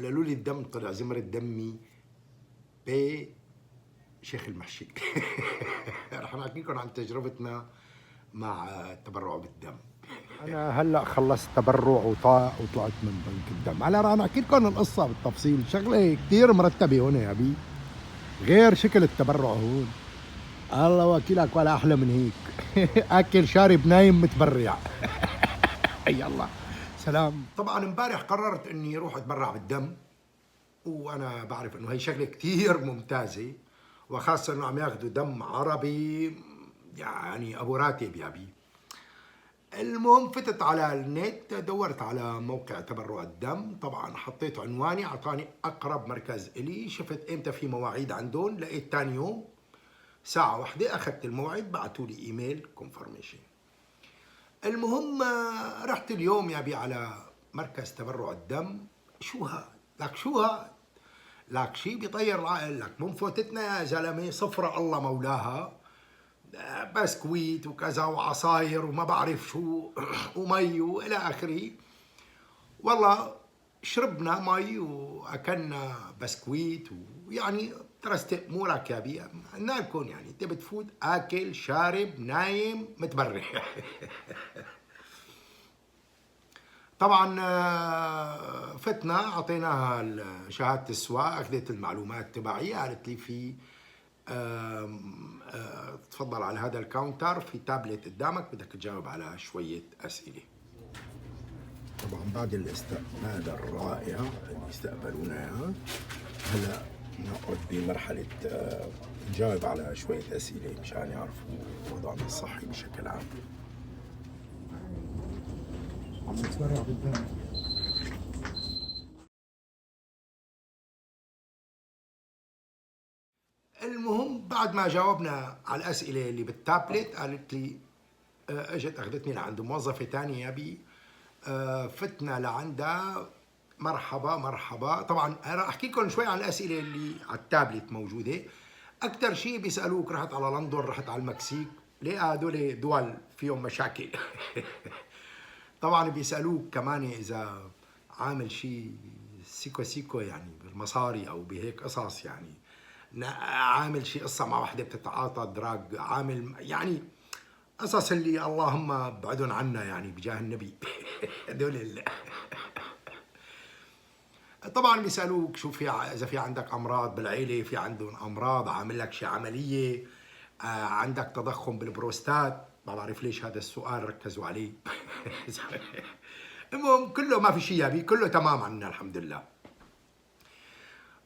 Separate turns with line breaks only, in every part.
قالوا لي الدم طلع زمرة دمي بشيخ المحشي. رح نحكي لكم عن تجربتنا مع التبرع بالدم. انا هلا خلصت تبرع وطلعت من بنك الدم. هلا رح نحكي لكم القصه بالتفصيل. شغله كثير مرتبه هون يا بي، غير شكل التبرع هون. الله وكيلك ولا احلى من هيك. اكل شارب نايم متبرع. يلا سلام. طبعا امبارح قررت اني اروح اتبرع بالدم، وانا بعرف انه هي شغله كثير ممتازه، وخاصه انه عم ياخذوا دم عربي يعني ابو راتب يا بي. المهم فتت على النت، دورت على موقع تبرع الدم، طبعا حطيت عنواني، اعطاني اقرب مركز الي، شفت امتى في مواعيد عندهم، لقيت ثاني يوم ساعة واحدة اخذت الموعد، بعثوا لي ايميل كونفرميشن. المهم رحت اليوم يا بي على مركز تبرع الدم. شو هاد؟ لك شو هاد؟ لك شي بيطير العقل. لك من فوتتنا يا زلمه صفرة الله مولاها، بسكويت وكذا وعصاير وما بعرف شو ومي والى اخره. والله شربنا مي واكلنا بسكويت، ويعني ترست امورك يا بي. قلنا لكم يعني انت بتفوت اكل شارب نايم متبرع. طبعا فتنا اعطيناها شهاده السواق، اخذت المعلومات تبعي، قالت لي في تفضل على هذا الكاونتر، في تابلت قدامك بدك تجاوب على شويه اسئله. طبعا بعد الاستقبال الرائع اللي استقبلونا اياه، هلا نقعد بمرحله نجاوب على شويه اسئله مشان يعرفوا وضعنا الصحي بشكل عام. عم نتبرع بالدم. المهم بعد ما جاوبنا على الاسئله اللي بالتابلت، قالت لي اجت اخذتني لعند موظفه ثانيه يا بي. فتنا لعندها، مرحبا مرحبا. طبعا انا احكي لكم شوي عن الاسئله اللي على التابلت موجوده. اكثر شيء بيسالوك رحت على لندن، رحت على المكسيك، ليه هدول دول فيهم مشاكل. طبعا بيسالوك كمان اذا عامل شيء سيكو سيكو يعني بالمصاري او بهيك قصص، يعني عامل شيء قصه مع وحده بتتعاطى دراج، عامل يعني قصص اللي اللهم بعدهم عنا يعني بجاه النبي. هدول طبعا بيسالوك شو في، اذا في عندك امراض بالعيله، في عندهم امراض، عامل لك شي عمليه، عندك تضخم بالبروستات. ما بعرف ليش هذا السؤال ركزوا عليه. المهم كله ما في شيء يا بي، كله تمام عنا الحمد لله.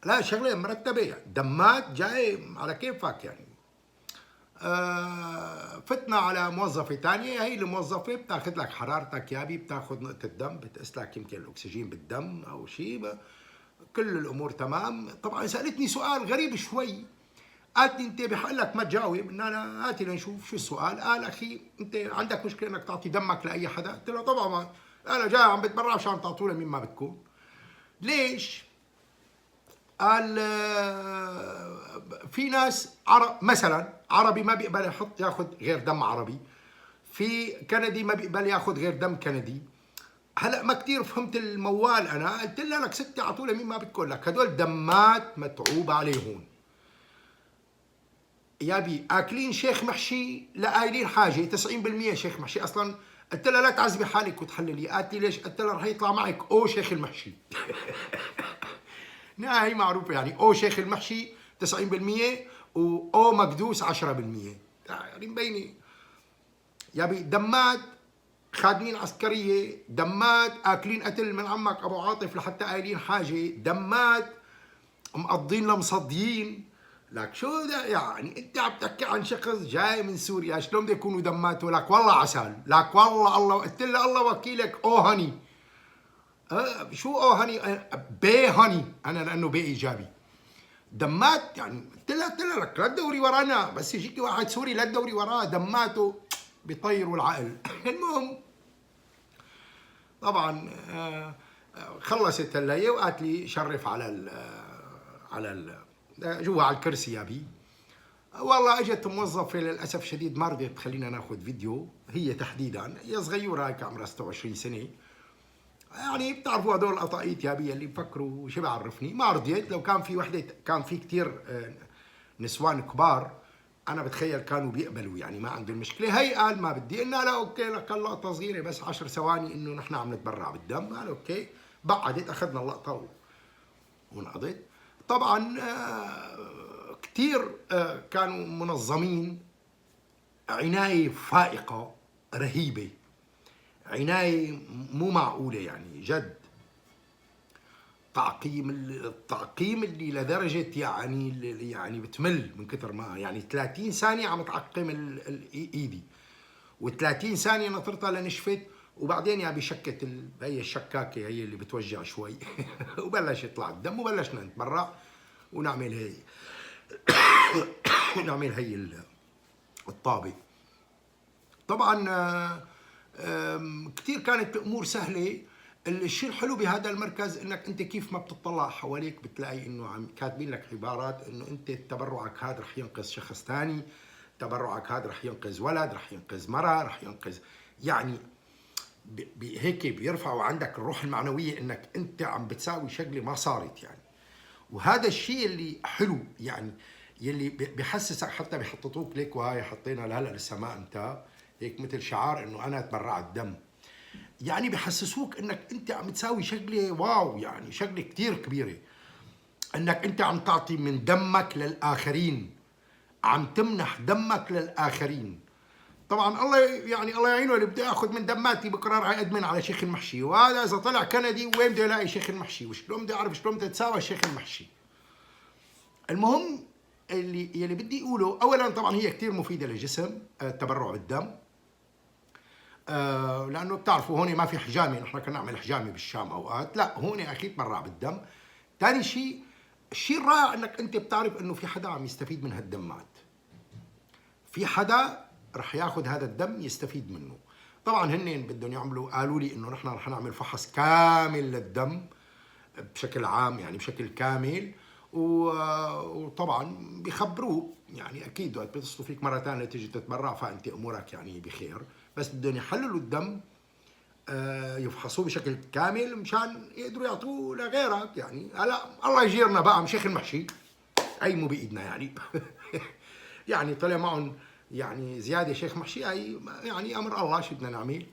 لا شغله مرتبه، دمات جاي على كيفك يعني. فتنا على موظفة ثانية، هي الموظفة بتاخذ لك حرارتك يا بي، بتاخذ نقطة دم، بتقيس لك يمكن الأكسجين بالدم أو شيء، كل الأمور تمام. طبعا سألتني سؤال غريب شوي، قالت لي أنت بحق لك ما تجاوب، إن أنا هاتي لنشوف شو السؤال. قال أخي أنت عندك مشكلة إنك تعطي دمك لأي حدا؟ قلت له طبعا ما. أنا جاي عم بتبرع مشان تعطوه لمين ما بدكم. ليش؟ قال في ناس مثلا عربي ما بيقبل ياخذ غير دم عربي، في كندي ما بيقبل ياخذ غير دم كندي. هلا ما كثير فهمت الموال، انا قلت لها لك ستي اعطوا مين ما بدكم، لك هدول دمات متعوب عليهم يا بي. اكلين شيخ محشي لا قايلين حاجه 90% شيخ محشي اصلا. قلت لها لا تعذبي حالك وتحللي. قالت لي ليش؟ قلت لها رح يطلع معك او شيخ المحشي. هي معروفه يعني، او شيخ المحشي 90% او مقدوس 10%، يعني مبينه يا بي. دمات خادمين عسكريه، دمات اكلين قتل من عمك ابو عاطف لحتى قايلين حاجه، دمات مقضين لمصديين. لك شو ده يعني؟ انت عم تحكي عن شخص جاي من سوريا، شلون بده يكونوا دماته؟ لك والله عسل، لك والله الله. قلت له الله وكيلك او هني. شو او هني؟ بي هني انا لانه بي ايجابي. دمات يعني. قلت لها لك لا تدوري ورانا، بس يجيكي واحد سوري لا تدوري وراه، دماته بيطيروا العقل. المهم طبعا خلصت هي وقالت لي شرف جوا على الكرسي يا بي. والله اجت موظفه للاسف شديد ما رضيت تخلينا ناخذ فيديو، هي تحديدا، هي صغيره هيك عمرها 26 سنه. يعني بتعرفوا هدول القطاقيط يا بي اللي بفكروا شو بعرفني. ما رضيت. لو كان في وحده، كان في كثير نسوان كبار، انا بتخيل كانوا بيقبلوا، يعني ما عندهم مشكله. هي قال ما بدي، قلنا لا اوكي، كان لقطه صغيره بس 10 ثواني انه نحن عم نتبرع بالدم. قال اوكي، بعدت، اخذنا اللقطه وانقضت. طبعا كثير كانوا منظمين، عنايه فائقه رهيبه، عنايه مو معقوله يعني جد. التعقيم اللي لدرجه يعني بتمل من كثر ما، يعني 30 ثانيه عم تعقم ايدي، و30 ثانيه نطرتها لنشفت، وبعدين يا بشكت هي الشكاكه هي اللي بتوجع شوي وبلش يطلع الدم، وبلشنا نتبرع ونعمل هي نعمل هي الطابه. طبعا كثير كانت امور سهله. الشيء الحلو بهذا المركز انك انت كيف ما بتطلع حواليك بتلاقي انه عم كاتبين لك عبارات انه انت تبرعك هذا رح ينقذ شخص ثاني، تبرعك هذا رح ينقذ ولد، رح ينقذ مرأة، رح ينقذ، يعني هيك بيرفعوا عندك الروح المعنويه انك انت عم بتساوي شغله ما صارت يعني. وهذا الشيء اللي حلو يعني، يلي بحسسك، حتى بيحططوك ليك، وهاي حطينا لهلا لسه ما انت هيك مثل شعار انه انا تبرعت دم، يعني بحسسوك انك انت عم تساوي شغله واو، يعني شغله كثير كبيره، انك انت عم تعطي من دمك للاخرين، عم تمنح دمك للاخرين. طبعا الله يعني الله يعينه اللي بده ياخذ من دماتي بكره راح يقدمن على شيخ المحشي، وهذا اذا طلع كندي وين بده يلاقي شيخ المحشي، وشلون بده يعرف شلون بده تتساوى شيخ المحشي. المهم يلي بدي اقوله، اولا طبعا هي كثير مفيده للجسم التبرع بالدم، لانه بتعرفوا هون ما في حجامه، نحن كنا نعمل حجامه بالشام اوقات، لا هون اخي تبرع بالدم. ثاني شيء، الشيء الرائع انك انت بتعرف انه في حدا عم يستفيد من هالدمات، في حدا رح ياخذ هذا الدم يستفيد منه. طبعا هن بدهم يعملوا، قالوا لي انه نحن رح نعمل فحص كامل للدم بشكل عام، يعني بشكل كامل، وطبعا بيخبروك يعني اكيد وقت بيتصلوا فيك مره ثانيه تيجي تتبرع فانت امورك يعني بخير، بس بدهم يحللوا الدم يفحصوه بشكل كامل مشان يقدروا يعطوه لغيرك. يعني هلا الله يجيرنا بقى من شيخ المحشي، اي مو بايدنا يعني يعني طلع معهم يعني زياده شيخ محشي، اي يعني امر الله، شو بدنا نعمل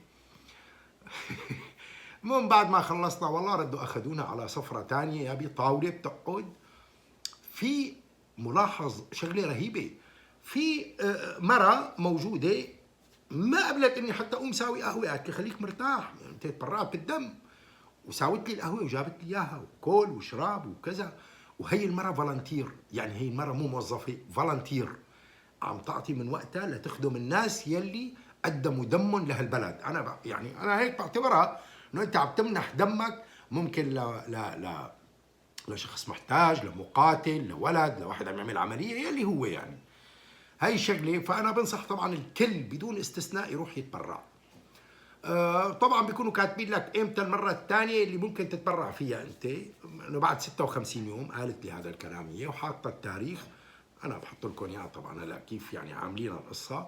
المهم بعد ما خلصنا والله ردوا اخذونا على صفرة ثانيه يا بي، طاوله بتقعد في، ملاحظ شغله رهيبه، في مرة موجوده ما قبلت اني حتى اقوم ساوي قهوه، قالت لي خليك مرتاح انت تبرعت بالدم، وساوت لي القهوه وجابت لي اياها وكل وشراب وكذا. وهي المرة فالنتير، يعني هي المرة مو موظفه، فالنتير عم تعطي من وقتها لتخدم الناس يلي قدموا دمهم لهالبلد. انا يعني انا هيك بعتبرها انه انت عم تمنح دمك، ممكن لا لشخص محتاج، لمقاتل، لولد، لواحد عم يعمل عمليه يلي هو يعني هاي الشغله. فانا بنصح طبعا الكل بدون استثناء يروح يتبرع. طبعا بيكونوا كاتبين لك امتى المره الثانيه اللي ممكن تتبرع فيها انت، انه بعد 56 يوم، قالت لي هذا الكلام هي وحاطه التاريخ، انا بحط لكم اياه طبعا هلا كيف يعني عاملين القصه.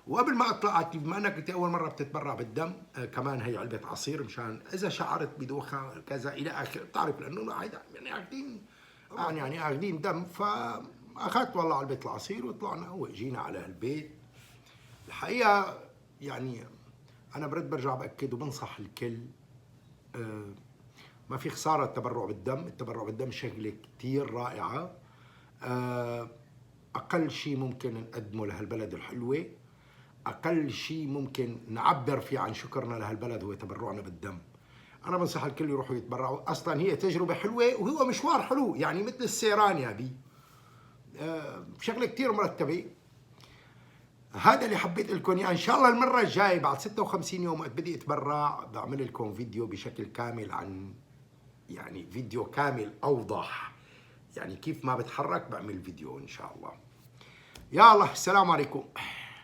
وقبل ما اطلع قالت لي بما انك انت اول مره بتتبرع بالدم كمان هي علبه عصير مشان اذا شعرت بدوخه كذا الى اخره، بتعرف لانه يعني اخذين طبعا يعني اخذين دم. فاخذت والله علبه العصير وطلعنا وجينا على البيت. الحقيقه يعني انا برجع باكد وبنصح الكل، ما في خساره التبرع بالدم، التبرع بالدم شغله كثير رائعه، اقل شيء ممكن نقدمه لهالبلد الحلوه، اقل شيء ممكن نعبر فيه عن شكرنا لهالبلد هو تبرعنا بالدم. انا بنصح الكل يروحوا يتبرعوا، اصلا هي تجربه حلوه وهو مشوار حلو، يعني مثل السيران يا بي، شغله كثير مرتبه. هذا اللي حبيت لكم اياه. ان شاء الله المره الجايه بعد 56 يوم وقت بدي اتبرع بعمل لكم فيديو بشكل كامل، عن يعني فيديو كامل اوضح، يعني كيف ما بتحرك بعمل فيديو ان شاء الله. يا الله، السلام عليكم.